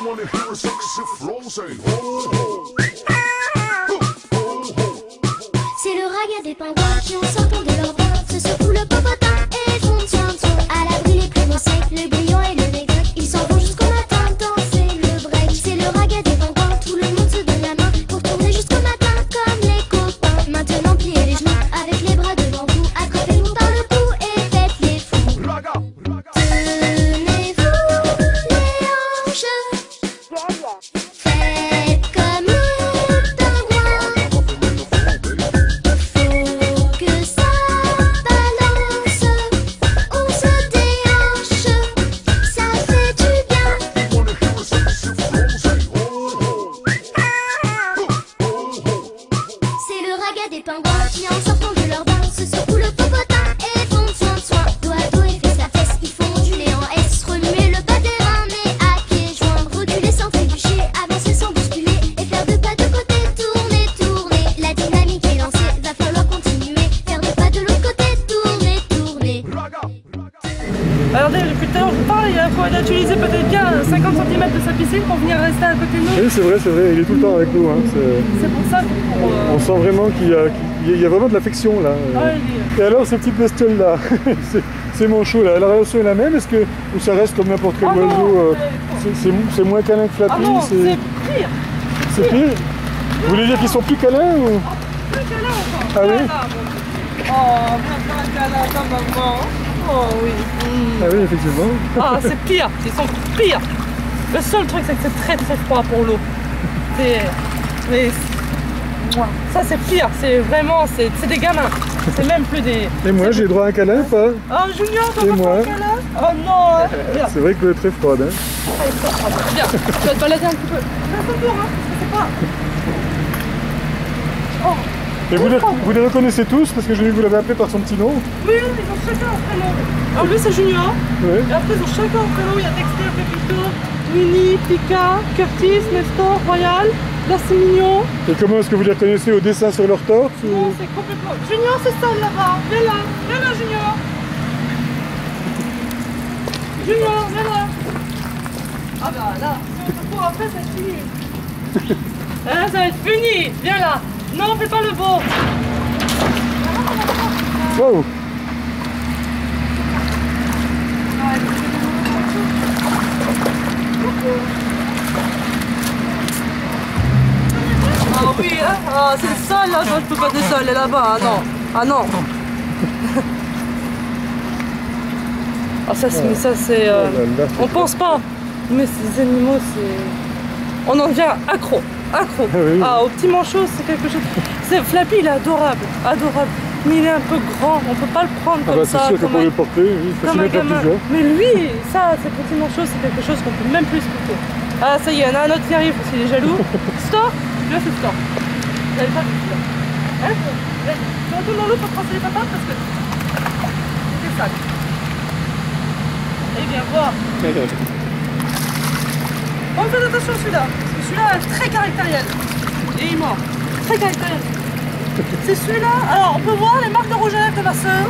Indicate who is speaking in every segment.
Speaker 1: C'est le raga des pingouins qui en sortant de leur bain se secouent le popotin et font tien à l'abri les plus secs, le grillon et le négrec. Ils s'en vont jusqu'au matin danser le break. C'est le raga des pingouins, tout le monde se donne la main pour tourner jusqu'au matin comme les copains. Maintenant pliez les genoux avec les bras devant vous, attrapez-vous par le cou et faites les fous. Tenez-vous les hanches, faites comme le pingouin. Faut que ça balance, on se déhanche, ça fait du bien. C'est le raga des pingouins qui en sortant de leur bain se secouent le popotin et font soin. Dos à dos et fesse à fesse, ils font onduler en S, remuer le bas des reins mais à pieds joints, reculer sans trébucher, avancer sans bousculer et faire deux pas de côté, tourner, tourner. La dynamique est lancée, va falloir continuer, faire deux pas de l'autre côté, tourner, tourner.
Speaker 2: Alors depuis tout à l'heure je vous parle, il a utilisé peut-être bien 50 cm de sa piscine pour venir rester à côté de nous.
Speaker 3: Oui, c'est vrai, il est tout le temps avec nous. Hein.
Speaker 2: C'est pour ça que
Speaker 3: On sent vraiment qu'il y a vraiment de l'affection là. Et alors, cette petite bestiole là, c'est Manchot là, la relation est la même, est-ce que ou ça reste comme n'importe quel oiseau c'est moins câlin que Flappy?
Speaker 2: Ah non, c'est pire.
Speaker 3: C'est pire? Vous voulez dire qu'ils sont plus câlins ou?
Speaker 2: Plus câlin encore.
Speaker 3: Ah oui?
Speaker 2: Oh, maintenant un câlin comme maman. Oh oui.
Speaker 3: Ah oui, effectivement.
Speaker 2: Ah, c'est pire, ils sont pires. Le seul truc, c'est que c'est très très froid pour l'eau. Mais ça, c'est pire. C'est vraiment, c'est des gamins. C'est même plus des.
Speaker 3: Et moi, j'ai droit à un câlin ou pas?
Speaker 2: Oh, Junior, t'as
Speaker 3: Et
Speaker 2: pas
Speaker 3: moi?
Speaker 2: un câlin? Oh non. Viens.
Speaker 3: C'est vrai que l'eau est très froide. Hein.
Speaker 2: Viens, tu vas te balader un petit peu. Fais un tour, hein, parce que c'est pas. Oh.
Speaker 3: Et vous les reconnaissez tous parce que j'ai vu que vous l'avez appelé par son petit nom?
Speaker 2: Oui, ils ont chacun un prénom. Alors lui, c'est Junior.
Speaker 3: Oui.
Speaker 2: Et après, ils ont chacun un prénom. Il y a Dexter, Pepito, Winnie, Pika, Curtis, Nestor, Royal. Là, c'est mignon.
Speaker 3: Et comment est-ce que vous les reconnaissez au dessin sur leur torse ou...
Speaker 2: Non, c'est complètement. Junior, c'est ça là-bas. Viens là. Viens là, Junior. Junior, viens là. Ah bah là, si on te court après, ça va être fini. Hein, ça va être fini. Viens là. Non, fais pas le beau.
Speaker 3: Wow.
Speaker 2: Ah oui, hein? Ah, c'est le sol là, je peux pas descendre là-bas, ah non. Ah non. Ah ça c'est, mais ça c'est... on pense pas, mais ces animaux c'est... On en devient accro, accro.
Speaker 3: Ah, oui.
Speaker 2: Ah, au petit manchot c'est quelque chose... Flappy il est adorable, adorable. Mais il est un peu grand, on peut pas le prendre comme ça.
Speaker 3: C'est sûr que pour le porter, oui, il faut se mettre à plusieurs.
Speaker 2: Mais lui, ça, ces petits manchots, c'est quelque chose qu'on peut même plus expliquer. Ah ça y est, il y en a un autre qui arrive parce qu'il est jaloux. Store. Là c'est Store. Vous n'avez pas vu celui-là. Hein? Tu retournes dans l'eau pour tracer les patates parce que c'est sale. Et viens voir. On fait attention à celui-là. Parce que celui-là est très caractériel. Et il mord. Très caractériel. C'est celui-là. Alors on peut voir les marques de rouge à lèvres de ma soeur.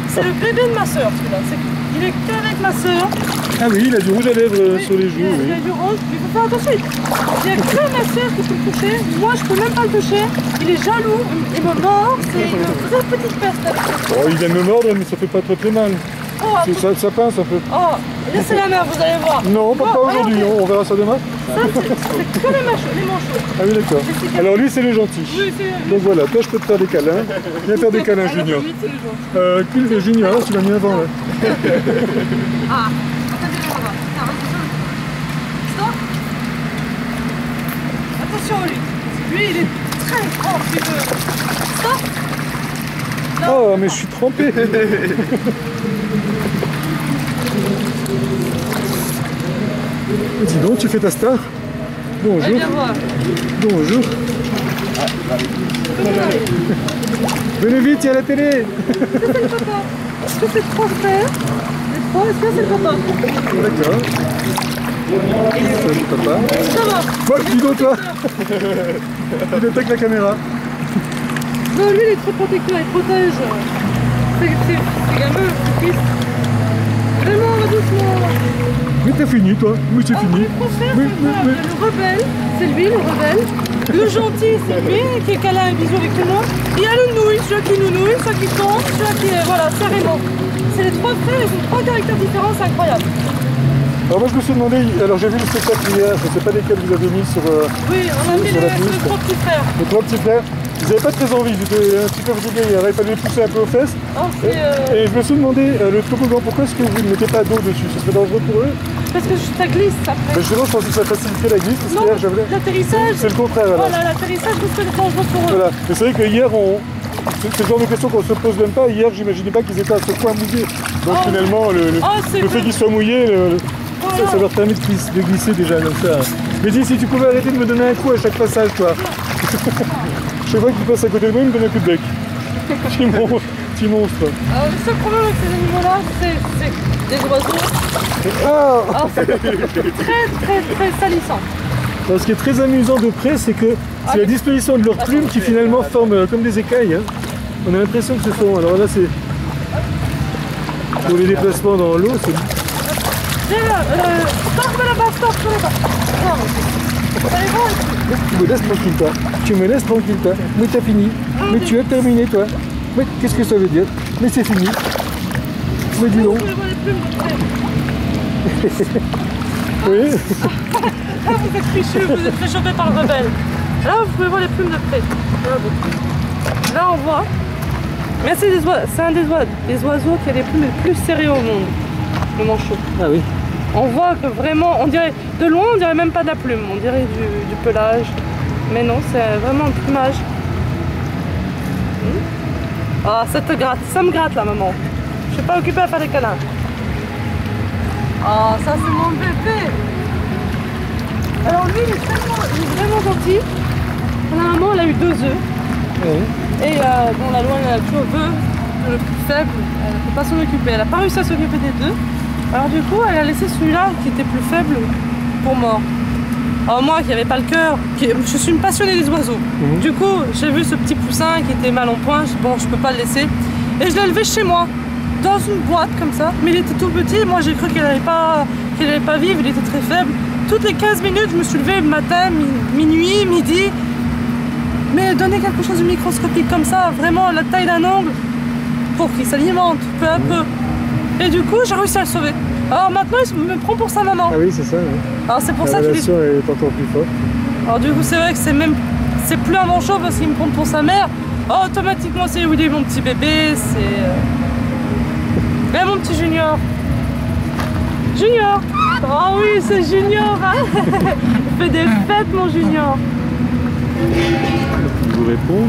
Speaker 2: C'est le bébé de ma soeur celui-là. Il est qu'avec ma soeur.
Speaker 3: Ah oui, il a du rouge à lèvres
Speaker 2: Oui,
Speaker 3: sur les joues.
Speaker 2: il a du rouge, il faut faire attention. Il n'y a que ma soeur qui peut le toucher. Moi, je peux même pas le toucher. Il est jaloux, il me mord. C'est une vraie petite peste.
Speaker 3: Oh, il vient de me mordre, mais ça fait pas très mal.
Speaker 2: Oh,
Speaker 3: Ça pince un peu.
Speaker 2: oh, laissez la main, vous allez voir.
Speaker 3: Non, pas aujourd'hui,
Speaker 2: regardez.
Speaker 3: on verra ça demain.
Speaker 2: Ça, c'est que les manchots.
Speaker 3: Ah oui, d'accord. Alors lui, c'est le gentil.
Speaker 2: Oui, c'est...
Speaker 3: Donc voilà, toi je peux te faire des câlins. Viens faire des câlins, Junior.
Speaker 2: Lui, c'est le gentil.
Speaker 3: Qu'il Junior, tu l'as mis avant. Là.
Speaker 2: Ah, attendez, on va. Stop. Attention à lui. Lui, il est très grand, tu veux. Stop.
Speaker 3: Oh, mais je suis trempé. Dis donc, tu fais ta star? Bonjour.
Speaker 2: Allez, viens voir.
Speaker 3: Bonjour. Venez vite, il y a la télé.
Speaker 2: Est-ce que c'est le papa? Est-ce que c'est trois frères? Les trois, est-ce que c'est le papa?
Speaker 3: D'accord. C'est le papa.
Speaker 2: Ça va.
Speaker 3: Bon, dis donc toi. Il attaque la caméra.
Speaker 2: Non, lui il est trop protecteur, il protège. C'est gamin, c'est triste. Vraiment, doucement.
Speaker 3: Mais t'as fini toi, mais c'est fini.
Speaker 2: Les concerts, c'est incroyable. Le rebelle, c'est lui le rebelle. Le gentil, c'est lui qui est câlin un bisou avec tout le monde. Il y a le nouille, celui qui nous nouille, celui qui tombe, celui qui est. Voilà, carrément. C'est les trois frères, ils ont trois caractères différents, c'est incroyable.
Speaker 3: Alors moi je me suis demandé, alors j'ai vu le spectacle hier, je ne sais pas lesquels vous avez mis sur
Speaker 2: oui, on a mis
Speaker 3: sur la
Speaker 2: les
Speaker 3: piste.
Speaker 2: trois petits frères.
Speaker 3: Les trois petits frères, ils n'avaient pas très envie, ils étaient un petit peu fatigués hier, il fallait les pousser un peu aux fesses.
Speaker 2: Oh,
Speaker 3: et je me suis demandé, le toboggan, pourquoi est-ce que vous ne mettez pas d'eau dessus? Ce serait dangereux pour eux?
Speaker 2: parce que ça glisse après.
Speaker 3: Mais justement, je pensais que ça faciliterait la glisse, parce
Speaker 2: Non,
Speaker 3: qu'hier j'avais...
Speaker 2: l'atterrissage.
Speaker 3: C'est le contraire alors.
Speaker 2: Voilà, l'atterrissage risque d'être dangereux pour eux.
Speaker 3: Voilà. Mais c'est vrai que hier, c'est le genre de question qu'on se pose même pas. Hier, j'imaginais pas qu'ils étaient à ce point mouillés. Donc finalement, le fait qu'ils soient mouillés,
Speaker 2: Voilà.
Speaker 3: ça leur permet de glisser déjà comme ça. Mais dis, si tu pouvais arrêter de me donner un coup à chaque passage, toi. Chaque fois qu'il passe à côté de moi, il me donne un coup de bec. Petit monstre.
Speaker 2: Alors, le seul problème avec ces animaux-là, c'est des oiseaux.
Speaker 3: Ah
Speaker 2: Alors, c'est très salissant.
Speaker 3: Alors, ce qui est très amusant de près, c'est que c'est la disposition de leurs plumes qui finalement forment comme des écailles. Hein. On a l'impression que ce sont... Alors là, c'est... Pour les déplacements dans l'eau, c'est...
Speaker 2: Stop là-bas, stop là-bas. Allez, va.
Speaker 3: Tu me laisses tranquille, toi. Tu me laisses tranquille, toi. Mais t'as fini. Mais tu as terminé, toi. Mais qu'est-ce que ça veut dire? Mais c'est fini. Mais dis donc.
Speaker 2: Vous pouvez voir les plumes de près.
Speaker 3: Oui.
Speaker 2: Là, vous êtes fichus, vous êtes réchauffés par le rebelle. Là, vous pouvez voir les plumes de près. Là, on voit. Mais c'est un des oiseaux qui a les plumes les plus serrées au monde. Le manchot.
Speaker 3: Ah oui.
Speaker 2: On voit que vraiment, on dirait, de loin, on dirait même pas de la plume, on dirait du pelage. Mais non, c'est vraiment un plumage. Ah, ça te gratte, ça me gratte là, maman. Je suis pas occupée à faire des câlins. Ah, ça c'est mon bébé. Alors lui, il est vraiment gentil. La maman, elle a eu 2 œufs.
Speaker 3: Oui.
Speaker 2: Et bon, la loi, elle a toujours veut le plus faible, elle ne peut pas s'en occuper. Elle n'a pas réussi à s'occuper des 2. Alors du coup, elle a laissé celui-là qui était plus faible pour mort. Alors moi qui n'avais pas le cœur, je suis une passionnée des oiseaux. Du coup, j'ai vu ce petit poussin qui était mal en point, je dis bon, je peux pas le laisser. Et je l'ai élevé chez moi, dans une boîte comme ça. Mais il était tout petit, moi j'ai cru qu'il n'allait pas vivre, il était très faible. Toutes les 15 minutes, je me suis levée matin, minuit, midi. Mais donner quelque chose de microscopique comme ça, vraiment la taille d'un ongle, pour qu'il s'alimente peu à peu. Et du coup, j'ai réussi à le sauver. Alors maintenant, il me prend pour sa maman.
Speaker 3: Ah oui, c'est ça. Oui.
Speaker 2: Alors c'est pour
Speaker 3: La
Speaker 2: ça qu'il
Speaker 3: relation est encore plus forte.
Speaker 2: Alors du coup, c'est vrai que c'est plus un manchot parce qu'il me prend pour sa mère. Oh, automatiquement, c'est Willy, mon petit bébé, c'est... Mais mon petit Junior. Junior. Oh oui, c'est Junior. Hein. Il fait des fêtes, mon Junior.
Speaker 3: Je vous réponds.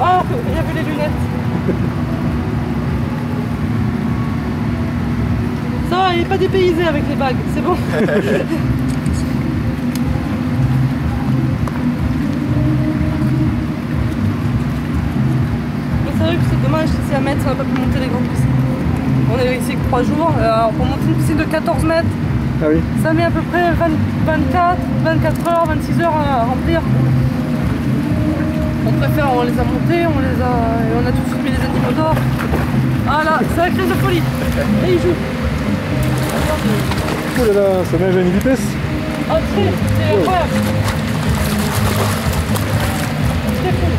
Speaker 2: Oh, il y avait les lunettes. Ça va, il n'est pas dépaysé avec les bagues, c'est bon. C'est vrai que c'est dommage, si c'est à mètres, ça va pas pu monter les grandes piscines. On est ici que 3 jours, alors pour monter une piscine de 14 mètres,
Speaker 3: Ah oui.
Speaker 2: ça met à peu près 24 heures, 26 heures à remplir. On préfère, on les a montés, on a tous mis les animaux d'or. Ah là, c'est la crise de folie. Et il joue.
Speaker 3: Oh là là, ça nage à une vitesse.
Speaker 2: Oh, c'est incroyable. C'est fou.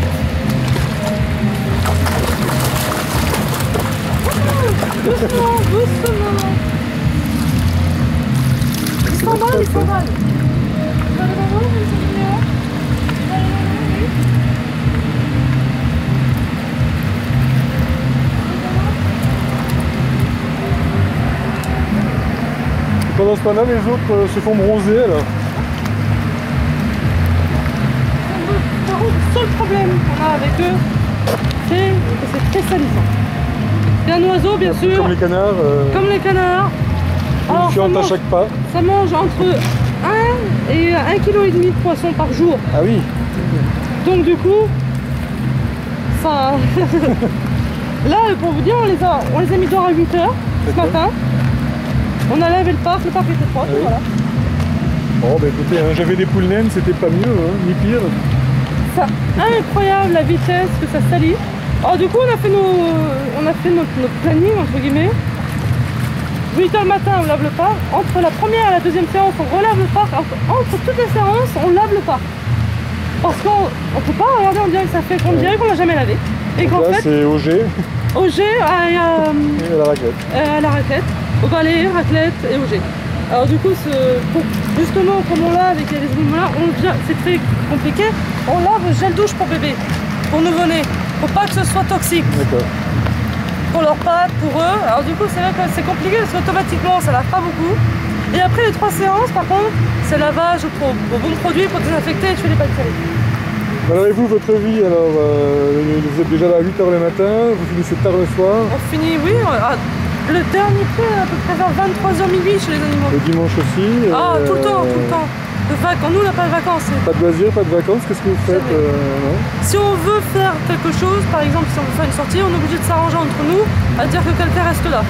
Speaker 2: Doucement, doucement. Il s'emballe, il s'emballe.
Speaker 3: Pendant ce temps-là, les autres se font bronzer alors.
Speaker 2: Le seul problème qu'on a avec eux, c'est que c'est très salissant. C'est un oiseau, bien sûr.
Speaker 3: Comme les canards.
Speaker 2: Comme les canards. Alors,
Speaker 3: Chiante à chaque pas.
Speaker 2: ça mange entre 1 et 1,5 kg de poisson par jour.
Speaker 3: Ah oui.
Speaker 2: Donc du coup, ça... Là, pour vous dire, on les a mis dehors à 8 h ce matin. On a lavé le parc était propre,
Speaker 3: Ah oui.
Speaker 2: voilà.
Speaker 3: Bon, bah écoutez, hein, j'avais des poules naines, c'était pas mieux, hein, ni pire.
Speaker 2: C'est incroyable la vitesse que ça salit. Alors du coup on a fait notre planning entre guillemets. 8h le matin on lave le parc. Entre la première et la deuxième séance on relave le parc. Entre toutes les séances on lave le parc. Parce qu'on ne peut pas regarder, on dirait que ça fait qu'on dirait qu'on l'a jamais lavé. Et qu'en fait
Speaker 3: c'est au jet.
Speaker 2: Au jet et
Speaker 3: à la raclette.
Speaker 2: À la raclette, au balai, raclette et au jet. Alors du coup, justement comme on lave et qu'il y a des animaux là, c'est très compliqué. On lave gel douche pour bébé, pour nouveau-né, pour pas que ce soit toxique.
Speaker 3: D'accord.
Speaker 2: Pour leurs pattes, pour eux. Alors du coup, c'est vrai que c'est compliqué parce qu'automatiquement, ça lave pas beaucoup. Et après les 3 séances, par contre, c'est lavage au bon produit pour désinfecter et tuer les bactéries.
Speaker 3: Alors et vous, votre vie, alors vous êtes déjà là à 8h le matin, vous finissez tard le soir?
Speaker 2: On finit, oui, le dernier coup à peu près vers 23h minuit chez les animaux.
Speaker 3: Le dimanche aussi?
Speaker 2: Ah, tout le temps, tout le temps. Nous, on n'a pas de vacances.
Speaker 3: Pas de loisirs, pas de vacances, qu'est-ce que vous faites non?
Speaker 2: Si on veut faire quelque chose, par exemple, si on veut faire une sortie, on est obligé de s'arranger entre nous à dire que quelqu'un reste là.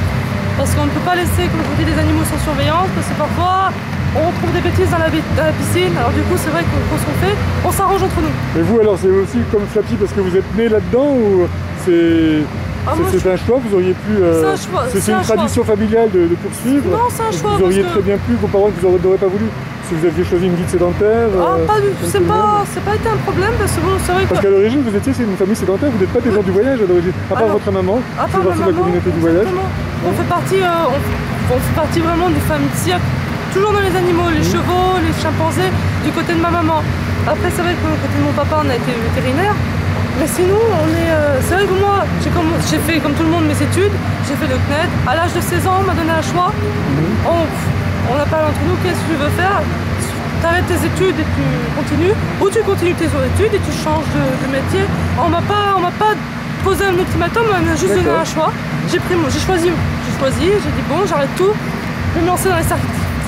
Speaker 2: Parce qu'on ne peut pas laisser, comme je vous dis, des animaux sans surveillance, parce que parfois on trouve des bêtises dans la piscine, alors du coup c'est vrai qu'on ce qu'on fait, on s'arrange entre nous.
Speaker 3: Et vous alors c'est aussi comme Flappy parce que vous êtes né là-dedans ou c'est un choix, vous auriez pu... c'est une tradition familiale de poursuivre?
Speaker 2: Non, c'est un choix.
Speaker 3: Vous auriez très bien pu, vos parents vous n'auraient pas voulu, si vous aviez choisi une vie de sédentaire?
Speaker 2: Pas du tout, c'est pas été un problème parce que bon, c'est vrai que...
Speaker 3: Parce qu'à l'origine vous étiez une famille sédentaire, vous n'êtes pas des gens du voyage à l'origine, à part votre maman, qui fait partie de la communauté du voyage.
Speaker 2: On fait partie vraiment des familles de cirque, toujours dans les animaux, les chevaux, les chimpanzés, du côté de ma maman. Après c'est vrai que du côté de mon papa on a été vétérinaire, mais sinon c'est vrai que moi j'ai fait comme tout le monde mes études, j'ai fait le CNED, à l'âge de 16 ans on m'a donné un choix, on a parlé entre nous, qu'est-ce que tu veux faire? Tu arrêtes tes études et tu continues, ou tu continues tes études et tu changes de métier. On m'a pas posé un ultimatum, on m'a juste donné un choix. J'ai choisi, j'ai dit bon j'arrête tout, je vais me lancer dans les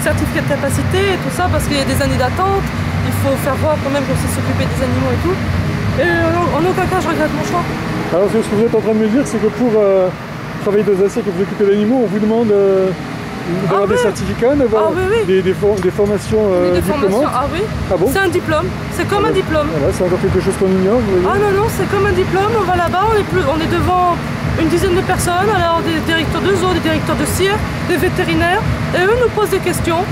Speaker 2: certificats de capacité et tout ça parce qu'il y a des années d'attente, il faut faire voir quand même qu'on sait s'occuper des animaux et tout. Et en aucun cas je regrette mon choix.
Speaker 3: Alors ce que vous êtes en train de me dire c'est que pour travailler dans un cirque et vous occuper d'animaux, on vous demande d'avoir des certificats, d'avoir des formations diplômantes?
Speaker 2: Ah oui,
Speaker 3: bon
Speaker 2: c'est un diplôme, c'est comme un diplôme.
Speaker 3: Voilà, c'est encore quelque chose qu'on ignore, vous voyez.
Speaker 2: Ah non, c'est comme un diplôme, on va là-bas, on est devant une dizaine de personnes, alors des directeurs de zoo, des directeurs de cirque, des vétérinaires, et eux nous posent des questions,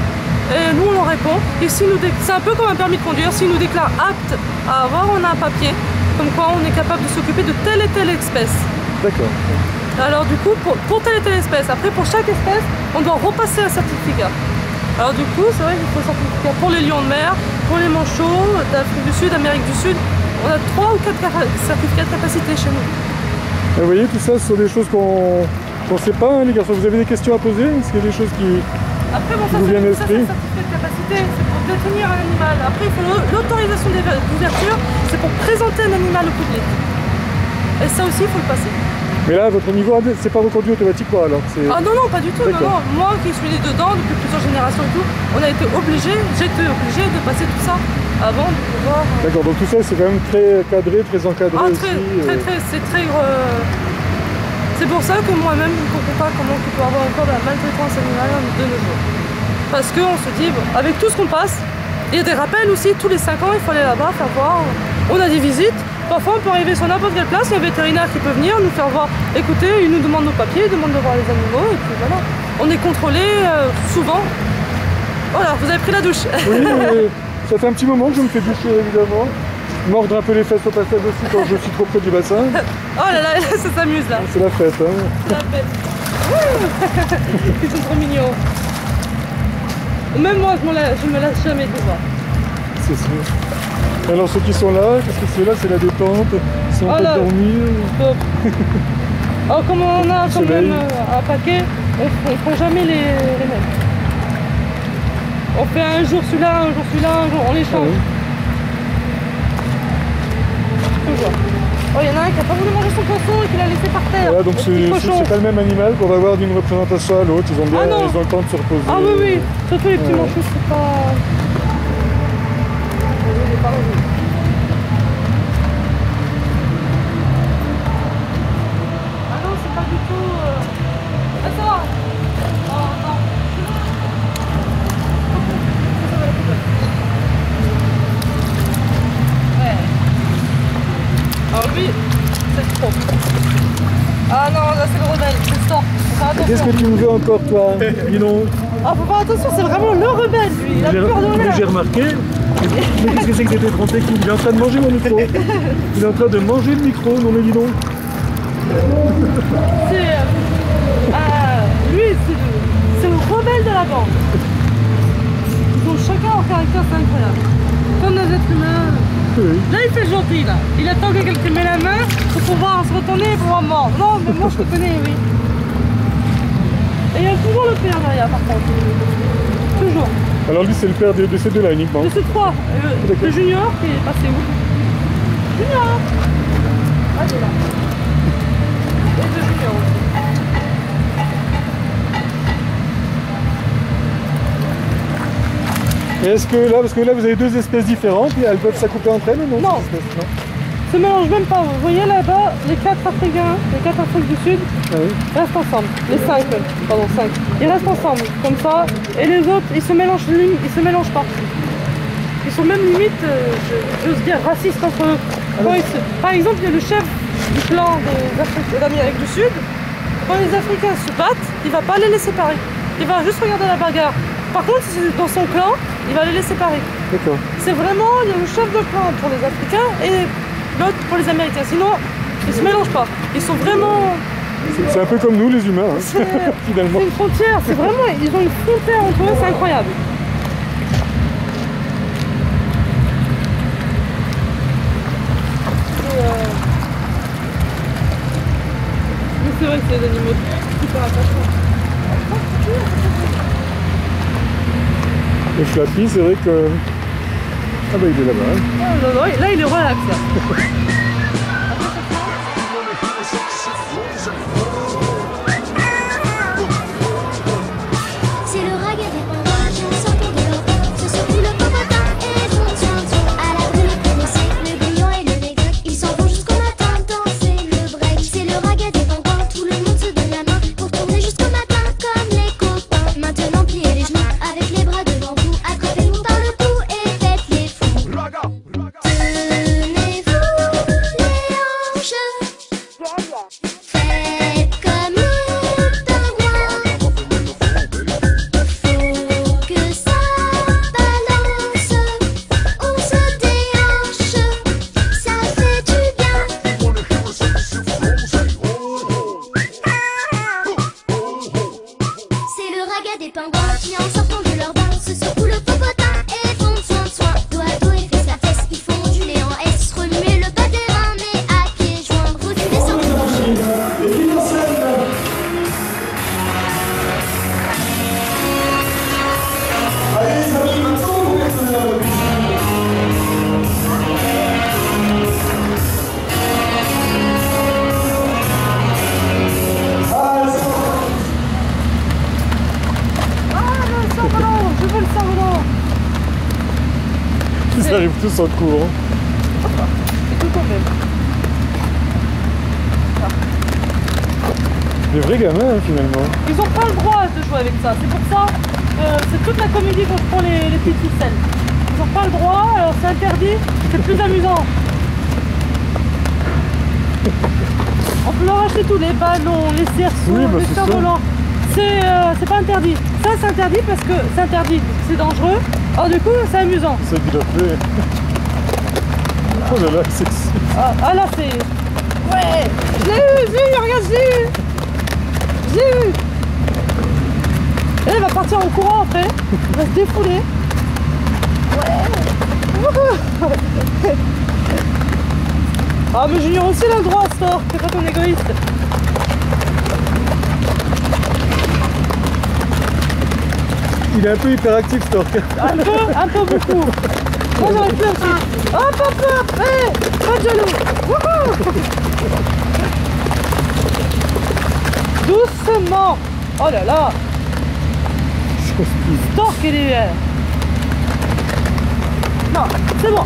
Speaker 2: et nous on leur répond. Et c'est un peu comme un permis de conduire, s'ils nous déclarent aptes à avoir, on a un papier, comme quoi on est capable de s'occuper de telle et telle espèce.
Speaker 3: D'accord.
Speaker 2: Alors du coup, pour telle et telle espèce, après pour chaque espèce, on doit repasser un certificat. Alors du coup, c'est vrai qu'il faut un certificat pour les lions de mer, pour les manchots, d'Afrique du Sud, Amérique du Sud. On a 3 ou 4 certificats de capacité chez nous.
Speaker 3: Et vous voyez, tout ça, ce sont des choses qu'on ne sait pas, hein, les garçons. Vous avez des questions à poser? Est-ce qu'il y a des choses qui vous viennent à l'esprit?
Speaker 2: Ça, c'est un certificat de capacité, c'est pour détenir un animal. Après, il faut l'autorisation d'ouverture, c'est pour présenter un animal au public. Et ça aussi, il faut le passer.
Speaker 3: Mais là, votre niveau, c'est pas reconduit automatiquement alors?
Speaker 2: Ah non, pas du tout, non. Moi qui suis né dedans depuis plusieurs générations et tout, j'étais obligé de passer tout ça avant de pouvoir...
Speaker 3: D'accord, donc tout ça c'est quand même très cadré, très encadré aussi.
Speaker 2: C'est très... C'est pour ça que moi-même je ne comprends pas comment on peut avoir encore de la maltraitance animale de nos jours. Parce qu'on se dit, bon, avec tout ce qu'on passe, il y a des rappels aussi, tous les 5 ans il faut aller là-bas, faire voir. On a des visites. Parfois on peut arriver sur n'importe quelle place, il y a un vétérinaire qui peut venir nous faire voir. Écoutez, il nous demande nos papiers, il demande de voir les animaux et puis voilà. On est contrôlé souvent. Voilà, vous avez pris la douche.
Speaker 3: Oui, ça fait un petit moment que je me fais doucher évidemment. Mordre un peu les fesses au passage aussi quand je suis trop près du bassin.
Speaker 2: Oh là là, ça s'amuse là.
Speaker 3: C'est la fête hein.
Speaker 2: C'est la fête. Ils sont trop mignons. Même moi je me lasse jamais de les voir.
Speaker 3: C'est sûr. Alors ceux qui sont là, qu'est-ce que c'est là? C'est la détente, ils sont en train de dormir.
Speaker 2: Alors comme on a quand même un paquet, on ne prend jamais les mêmes. On fait un jour celui-là, un jour celui-là, un jour, on les change. Toujours. Oh, il y en a un qui n'a pas voulu manger son poisson et qui l'a laissé par terre.
Speaker 3: Voilà, donc c'est pas le même animal qu'on va voir d'une représentation à l'autre, ils ont bien ils ont le temps de se reposer.
Speaker 2: Ah oui, surtout les petits manchots, c'est pas... Ah non, c'est pas du tout... Ah ça va. Oh non. Ouais. Alors lui, c'est trop.
Speaker 3: Qu'est-ce que tu me veux encore, toi? Dis donc.
Speaker 2: Ah, faut faire attention, c'est vraiment le rebelle, lui. Il a peur de l'air.
Speaker 3: J'ai remarqué. Mais qu'est-ce que c'est que cette étrange technique? Il est en train de manger mon micro. Il est en train de manger le micro, non mais dis donc.
Speaker 2: Lui, c'est le rebelle de la bande. Ils ont chacun leur caractère, c'est incroyable. Comme les êtres humains.
Speaker 3: Oui.
Speaker 2: Là, il fait gentil, là. Il attend que quelqu'un met la main pour pouvoir se retourner et pouvoir mordre. Non, mais moi, je te connais, oui. Et il y a toujours le père derrière, par contre. Toujours.
Speaker 3: Alors lui, c'est le père de ces deux-là uniquement.
Speaker 2: De ces trois. Le junior qui est passé où? Junior. Ah, il est là. Et le junior aussi.
Speaker 3: Est-ce que là, parce que là vous avez deux espèces différentes, et elles peuvent s'accouper entre elles ou non?
Speaker 2: Non. Se mélange même pas. Vous voyez là-bas, les 4 Africains, les 4 Afriques du Sud, restent ensemble. Les 5, pardon, 5. Ils restent ensemble, comme ça. Et les autres, ils se mélangent pas. Ils sont même limite, j'ose dire, racistes entre eux. Par exemple, il y a le chef du clan d'Amérique du Sud. Quand les Africains se battent, il va pas les laisser séparer. Il va juste regarder la bagarre. Par contre, si c'est dans son clan, il va les laisser séparer. D'accord. C'est vraiment, il y a le chef de clan pour les Africains et l'autre pour les Américains. Sinon, ils se mélangent pas. Ils sont vraiment...
Speaker 3: C'est un peu comme nous les humains, hein, finalement.
Speaker 2: C'est une frontière, c'est vraiment... Ils ont une frontière entre eux, c'est incroyable. Mais c'est vrai que c'est des animaux super attachants.
Speaker 3: Le Flappy, c'est vrai que... Ah bah il est là-bas. Hein.
Speaker 2: Ah, non, là il est relax.
Speaker 1: C'est le raga des pingouins qui en sortent de leur bain. Se secouent le popotin et font tien à la rue pressé. Le grillon et le négrec, ils s'en vont jusqu'au matin danser le break. C'est le raga des pingouins, tout le monde se donne la main pour tourner jusqu'au matin comme les copains. Maintenant pliez les genoux avec les bras devant vous, attrapez-vous par le cou et faites les fous. Tenez-vous les hanches, faites comme le pingouin. Faut que ça balance, on se déhanche, ça fait du bien. C'est le raga des pingouins qui en sortant de leur bain se secouent le popotin et font soin. Dos à dos et fesse à fesse, ils font onduler en S, remuer le bas des reins mais à pieds joints, reculer sans
Speaker 2: Je veux le cerf-volant.
Speaker 3: Ils arrivent tous en courant.
Speaker 2: C'est tout quand même.
Speaker 3: Des vrais gamins, hein, finalement.
Speaker 2: Ils n'ont pas le droit de jouer avec ça. C'est pour ça, c'est toute la comédie qu'on prend les petites ficelles. Ils n'ont pas le droit, alors c'est interdit, c'est plus amusant. On peut leur acheter tous les ballons, les cerceaux,
Speaker 3: Oui, bah,
Speaker 2: les
Speaker 3: c'est ça.
Speaker 2: cerfs-volants. C'est pas interdit. Ça c'est interdit parce que c'est interdit, c'est dangereux. Alors du coup c'est amusant.
Speaker 3: C'est ça qu'il a fait. Oh là là, c'est...
Speaker 2: Ah là c'est... Ouais. Je l'ai eu, regarde, je l'ai eu. Je l'ai eu. Et elle va partir en courant après. Elle va se défouler. Ouais. Ah mais Junior aussi il a le droit à Stork, c'est pas ton égoïste.
Speaker 3: Il est un peu hyperactif, Stork.
Speaker 2: Un peu beaucoup. Moi j'aurais pu un petit. Hop hop hop, hey, pas de jaloux. Wouhou. Doucement. Oh là là. Stork il est... Non, c'est bon.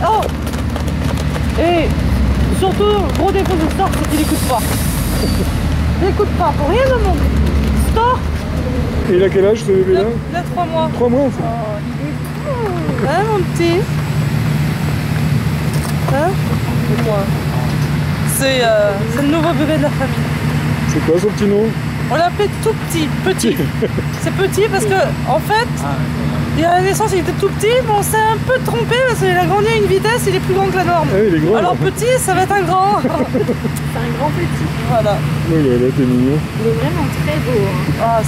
Speaker 2: Oh. Et surtout, gros défaut de Stork, c'est qu'il écoute pas. Il écoute pas pour rien au monde. Stork.
Speaker 3: Et il a quel âge ce bébé-là?
Speaker 2: Il a 3 mois.
Speaker 3: 3 mois, ça.
Speaker 2: Oh, il est fou. Hein, mon petit? Hein? C'est moi. C'est le nouveau bébé de la famille.
Speaker 3: C'est quoi son petit nom?
Speaker 2: On l'appelait tout petit, petit. C'est petit parce que, en fait, à la naissance il était tout petit, mais on s'est un peu trompé parce qu'il a grandi à une vitesse, il est plus grand que la norme.
Speaker 3: Ah oui, il est grand.
Speaker 2: Alors petit, ça va être un grand.
Speaker 4: C'est un grand petit.
Speaker 2: Voilà.
Speaker 3: Oui, là, t'es mignon.
Speaker 4: Il est vraiment très beau. Hein.
Speaker 2: Ah,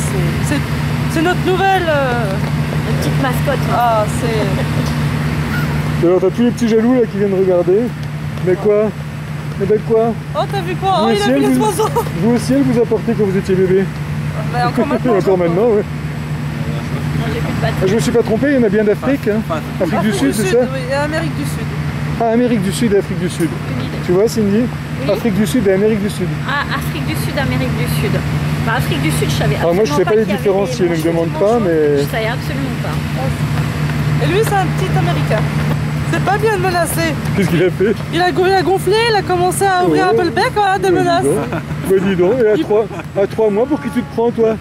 Speaker 2: c'est notre nouvelle.
Speaker 4: Une petite mascotte. Hein.
Speaker 2: Ah, c'est.
Speaker 3: Et alors, t'as tous les petits jaloux là qui viennent regarder. Mais quoi? Mais ben quoi?
Speaker 2: Oh, t'as vu quoi? Oh,
Speaker 3: Vous
Speaker 2: il a
Speaker 3: aussi,
Speaker 2: vu les
Speaker 3: vous-
Speaker 2: oiseaux.
Speaker 3: Vous aussi, elle vous a porté quand vous étiez bébé?
Speaker 2: Mais encore maintenant.
Speaker 3: Encore maintenant, oui.
Speaker 4: Non, j'ai plus de batterie.
Speaker 3: Je me suis pas trompé, il y en a bien d'Afrique. Hein. Afrique du Sud, c'est ça?
Speaker 2: Oui, et Amérique du Sud.
Speaker 3: Ah, Amérique du Sud et Afrique du Sud.
Speaker 4: Aucune idée.
Speaker 3: Tu vois, Cindy?
Speaker 4: Oui.
Speaker 3: Afrique du Sud et Amérique du Sud.
Speaker 4: Ah, Afrique du Sud, Amérique du Sud. Bah, Afrique du Sud, je savais
Speaker 3: Alors
Speaker 4: absolument
Speaker 3: moi, je sais pas les
Speaker 4: qu'il y avait
Speaker 3: différencier,
Speaker 4: des
Speaker 3: ne me
Speaker 4: manchots.
Speaker 3: demande pas, mais...
Speaker 4: Je savais absolument pas.
Speaker 2: Et lui, c'est un petit Américain. C'est pas bien de menacer.
Speaker 3: Qu'est-ce qu'il a fait?
Speaker 2: Il a gonflé, il a commencé à ouvrir
Speaker 3: Ouais.
Speaker 2: un peu le bec, voilà, des
Speaker 3: Bah, dis
Speaker 2: menaces.
Speaker 3: donc. Bah, dis donc, et à 3 mois, pour qui tu te prends, toi?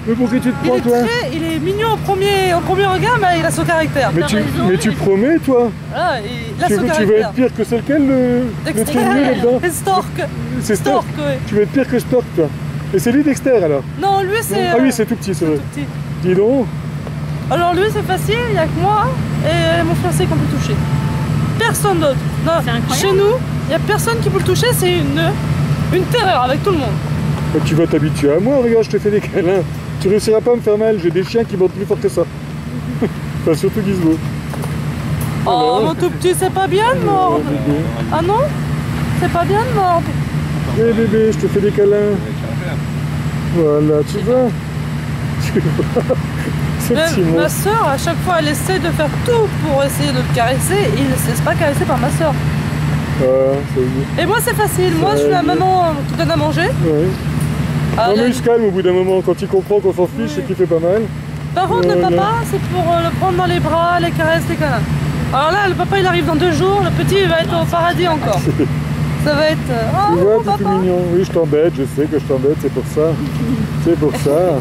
Speaker 3: Mais pour qui tu te prends, toi?
Speaker 2: Il est mignon au premier regard, mais il a son caractère.
Speaker 3: Mais tu promets, toi?
Speaker 2: Voilà, il a
Speaker 3: Tu
Speaker 2: son
Speaker 3: veux
Speaker 2: caractère.
Speaker 3: être pire que celle qu'elle, le
Speaker 2: Dexter.
Speaker 3: ténu là-dedans?
Speaker 2: Et Stork.
Speaker 3: C'est Stork.
Speaker 2: Stork, oui.
Speaker 3: Tu veux être pire que Stork, toi? Et c'est lui Dexter, alors?
Speaker 2: Non, lui, c'est.
Speaker 3: Ah oui, c'est tout petit, c'est vrai.
Speaker 2: tout petit.
Speaker 3: Dis donc.
Speaker 2: Alors, lui, c'est facile, il n'y a que moi et mon fiancé qu'on peut toucher. Personne d'autre. Non,
Speaker 4: C'est incroyable.
Speaker 2: chez nous, il n'y a personne qui peut le toucher, c'est une terreur avec tout le monde.
Speaker 3: Bah, tu vas t'habituer à moi, regarde, je te fais des câlins. Tu réussiras pas à me faire mal, j'ai des chiens qui montent plus fort que ça. Enfin, surtout Gizmo.
Speaker 2: Oh, mon tout petit, c'est pas bien de mordre.
Speaker 3: Bébé.
Speaker 2: Ah non? C'est pas bien de mordre.
Speaker 3: Eh bébé, je te fais des câlins. Voilà, tu vois. Tu vois. Ce petit
Speaker 2: Même ma
Speaker 3: monstre.
Speaker 2: soeur, à chaque fois, elle essaie de faire tout pour essayer de le caresser et il ne se laisse pas caresser par ma soeur.
Speaker 3: Ah, ça y est.
Speaker 2: Et moi, c'est facile. Moi, je suis la maman qui donne à manger.
Speaker 3: Ouais.
Speaker 2: Ah,
Speaker 3: Non,
Speaker 2: là,
Speaker 3: mais il se calme au bout d'un moment. Quand il comprend qu'on s'en fiche et qu'il fait pas mal.
Speaker 2: Par contre, le
Speaker 3: Voilà.
Speaker 2: papa, c'est pour le prendre dans les bras, les caresses, les câlins. Alors là, le papa, il arrive dans 2 jours. Le petit, il va être au paradis encore. Ça va être... Oh,
Speaker 3: Tu vois,
Speaker 2: mon
Speaker 3: t'es tout
Speaker 2: papa.
Speaker 3: mignon. Oui, je t'embête, je sais que je t'embête, c'est pour ça. C'est pour ça.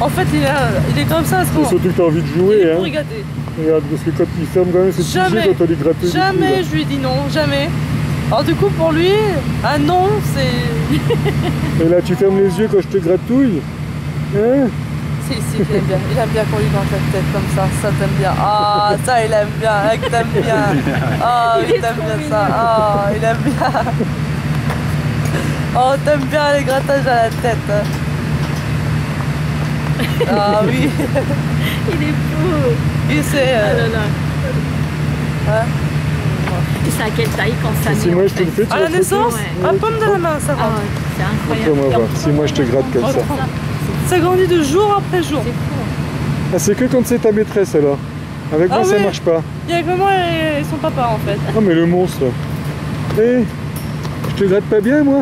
Speaker 2: En fait, il est comme ça à ce
Speaker 3: Et
Speaker 2: moment.
Speaker 3: surtout que t'as envie de
Speaker 2: Il
Speaker 3: jouer,
Speaker 2: est
Speaker 3: hein.
Speaker 2: pour regarder.
Speaker 3: Regarde, parce que quand il ferme quand même ses petits
Speaker 2: Jamais.
Speaker 3: yeux quand on lui gratouille.
Speaker 2: Jamais je lui dis non, jamais. Alors du coup, pour lui, un non, c'est...
Speaker 3: Et là, tu fermes les yeux quand je te gratouille. Hein?
Speaker 2: Si, il aime bien. Il aime bien qu'on lui dans ta tête comme ça t'aime bien. Ah, ça il aime bien, hein, que t'aimes bien. Ah,
Speaker 4: Il
Speaker 2: oui,
Speaker 4: est
Speaker 2: t'aimes
Speaker 4: trop
Speaker 2: bien ça. Ah, il aime bien. Oh, t'aimes bien les grattages à la tête. Ah oui.
Speaker 4: Il est beau.
Speaker 2: Et c'est...
Speaker 4: Ah là là.
Speaker 2: hein.
Speaker 4: Et c'est à quelle taille quand ça
Speaker 3: Si
Speaker 4: naît
Speaker 3: moi
Speaker 4: en
Speaker 3: je te le
Speaker 4: fait
Speaker 3: fais, tu
Speaker 2: À
Speaker 3: vas
Speaker 2: la
Speaker 3: te
Speaker 2: naissance,
Speaker 4: Ouais.
Speaker 2: à paume de la main, ça
Speaker 4: Ah
Speaker 2: va.
Speaker 4: ouais, c'est incroyable.
Speaker 3: Attends, on va voir. Si moi je te gratte comme ça.
Speaker 2: Ça grandit de jour après jour.
Speaker 4: C'est fou.
Speaker 3: Ah, c'est que quand c'est ta maîtresse alors. Avec moi
Speaker 2: Ah
Speaker 3: ça
Speaker 2: oui.
Speaker 3: marche pas.
Speaker 2: Il y a que moi et son papa en fait.
Speaker 3: Oh mais le monstre. Eh, je te gratte pas bien moi.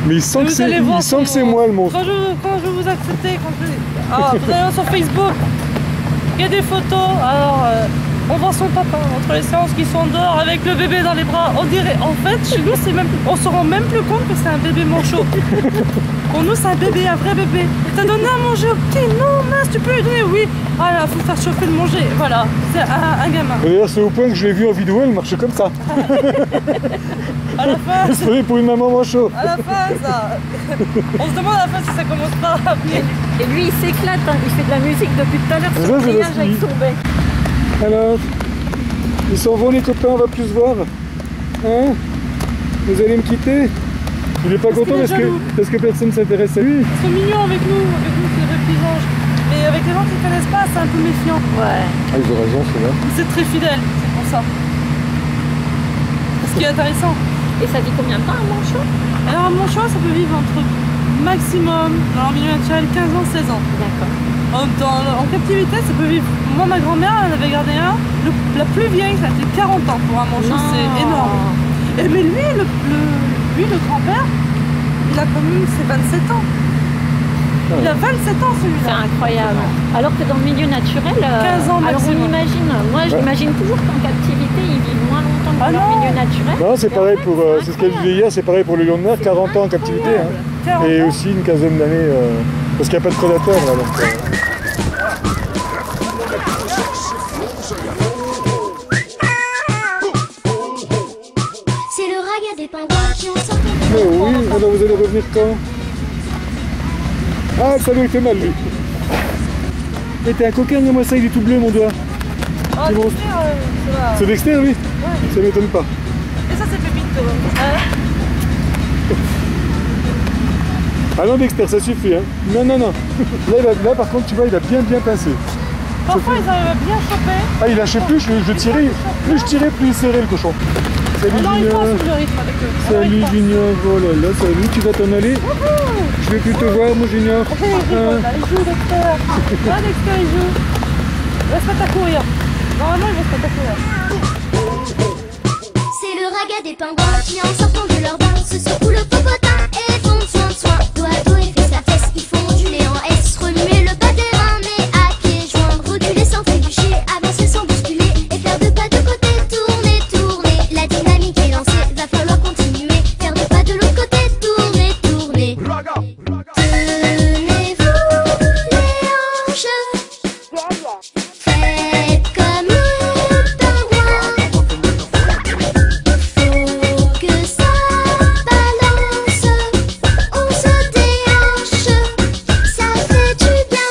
Speaker 3: Mais il sent que
Speaker 2: Vous allez
Speaker 3: c'est
Speaker 2: voir
Speaker 3: il sent que c'est
Speaker 2: comment-
Speaker 3: moi le monstre.
Speaker 2: Quand je vous accepter, ah, vous allez voir sur Facebook, il y a des photos. Alors, on voit son papa entre les séances qui sont dehors avec le bébé dans les bras. On dirait, en fait, chez nous, on se rend même plus compte que c'est un bébé manchot. Pour nous, c'est un bébé, un vrai bébé. T'as donné à manger au petit? Non, mince, tu peux lui donner? Oui. Ah là, faut faire chauffer le manger. Voilà, c'est un gamin.
Speaker 3: D'ailleurs c'est au point que je l'ai vu en vidéo, elle marchait comme ça.
Speaker 2: À la fin,
Speaker 3: Elle se prenait pour une maman manchot.
Speaker 2: à la fin, ça. On se demande à la fin si ça commence pas à venir.
Speaker 4: Et lui, il s'éclate, hein. Il fait de la musique depuis tout à l'heure
Speaker 3: Ça,
Speaker 4: sur le
Speaker 3: c'est
Speaker 4: grillage
Speaker 3: le
Speaker 4: avec
Speaker 3: ski.
Speaker 4: son bec.
Speaker 3: Alors, ils s'en vont les copains, on va plus se voir. Hein? Vous allez me quitter? Il est pas content
Speaker 2: qu'il est jaloux.
Speaker 3: parce que personne s'intéresse à lui.
Speaker 2: Ils sont mignons avec nous c'est des petits anges. Mais avec les gens qui ne connaissent pas, c'est un peu méfiant.
Speaker 4: Ouais.
Speaker 3: Ah, ils ont raison, c'est là.
Speaker 2: C'est très fidèle, c'est pour ça. Ce qui est intéressant.
Speaker 4: Et ça vit combien de temps un manchot?
Speaker 2: Alors, mon choix, ça peut vivre entre maximum, dans leur milieu naturel, 15 ans, 16 ans.
Speaker 4: D'accord.
Speaker 2: En captivité, ça peut vivre. Moi, ma grand-mère, elle avait gardé un. La plus vieille, ça a fait 40 ans pour un manchot,
Speaker 4: Non.
Speaker 2: c'est énorme. Et, mais lui, le grand-père, il a quand même ses 27 ans. Il a 27 ans
Speaker 4: C'est
Speaker 2: celui-là.
Speaker 4: incroyable. Alors que dans le milieu naturel,
Speaker 2: 15 ans
Speaker 4: alors on
Speaker 2: maximum.
Speaker 4: imagine, moi j'imagine toujours qu'en captivité ils vivent moins longtemps que
Speaker 2: Ah
Speaker 4: dans
Speaker 2: non.
Speaker 4: le milieu naturel.
Speaker 3: Non, c'est
Speaker 4: Mais
Speaker 3: pareil
Speaker 4: en fait,
Speaker 3: pour. C'est ce qu'elle disait hier, c'est pareil pour le lion de mer, 40 ans en captivité. Hein.
Speaker 2: 40
Speaker 3: Et
Speaker 2: ans.
Speaker 3: aussi une quinzaine d'années. Parce qu'il n'y a pas de prédateurs là. Donc,
Speaker 1: C'est le raga des pingouins qui ont sorti de
Speaker 3: Mais oui, alors vous allez revenir quand? Ah, ça lui fait mal lui. Et t'es un coquin, moi ça il est tout bleu mon doigt.
Speaker 2: Ah,
Speaker 3: C'est bon.
Speaker 2: Dexter, ça va.
Speaker 3: C'est Dexter lui?
Speaker 2: Ouais.
Speaker 3: Ça m'étonne pas.
Speaker 2: Et ça, c'est Pépite. Hein?
Speaker 3: Ah non Dexter, ça suffit hein. Non, non, non. Là par contre tu vois il a bien pincé.
Speaker 2: Parfois, ils arrivent à bien choper.
Speaker 3: Ah il lâchait plus, je tirais, plus je tirais, plus il serrait le cochon. Salut
Speaker 2: Non, il
Speaker 3: Junior.
Speaker 2: faut suivre le rythme avec eux.
Speaker 3: Salut Junior, oh là là, salut, tu vas t'en aller? Je vais plus te voir mon Junior.
Speaker 2: Il joue Dexter. Là, Dexter, il joue. Il va se mettre à courir. Normalement, il va se mettre à courir.
Speaker 1: C'est le raga des pingouins qui en sortant de leur bain se secouent le popotin et font soin. Dos à dos et fesse à fesse, ils font onduler en S, remuer le bas des reins, mais à pieds joints, reculer sans trébucher, avancer sans bousculer et faire deux pas de côté, tourner, tourner. La dynamique est lancée, va falloir continuer, faire deux pas de l'autre côté, tourner, tourner. Tenez-vous les hanches, faites comme le pingouin. Faut que ça balance, on se déhanche, ça fait du bien.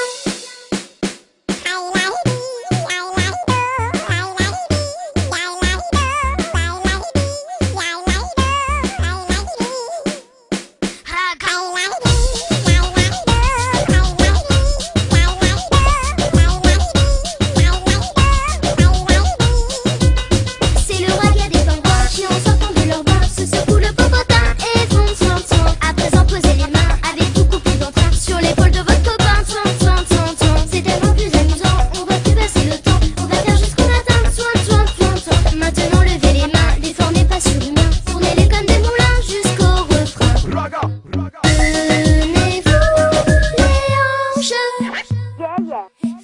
Speaker 1: C'est le raga des pingouins qui en sortant de leur bain se secouent le popotin et font soin. À présent posez les mains, avez-vous coupé d'entrain sur l'épaule de votre copain? C'est tellement plus amusant, on va plus passer le temps, on va faire jusqu'au matin. Maintenant levez les mains, déformez pas surhumains, tournez-les comme des moulins jusqu'au refrain. Tenez-vous les hanches,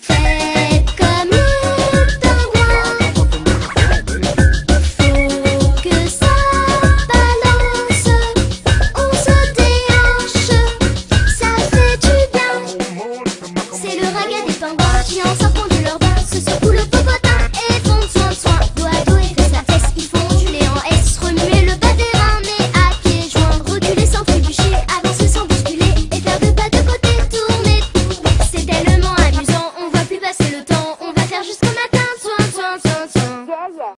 Speaker 1: faites comme le pingouin. Faut que ça balance, on se déhanche, ça fait du bien. C'est le raga des pingouins qui en sortant de leur bain se secouent le popotin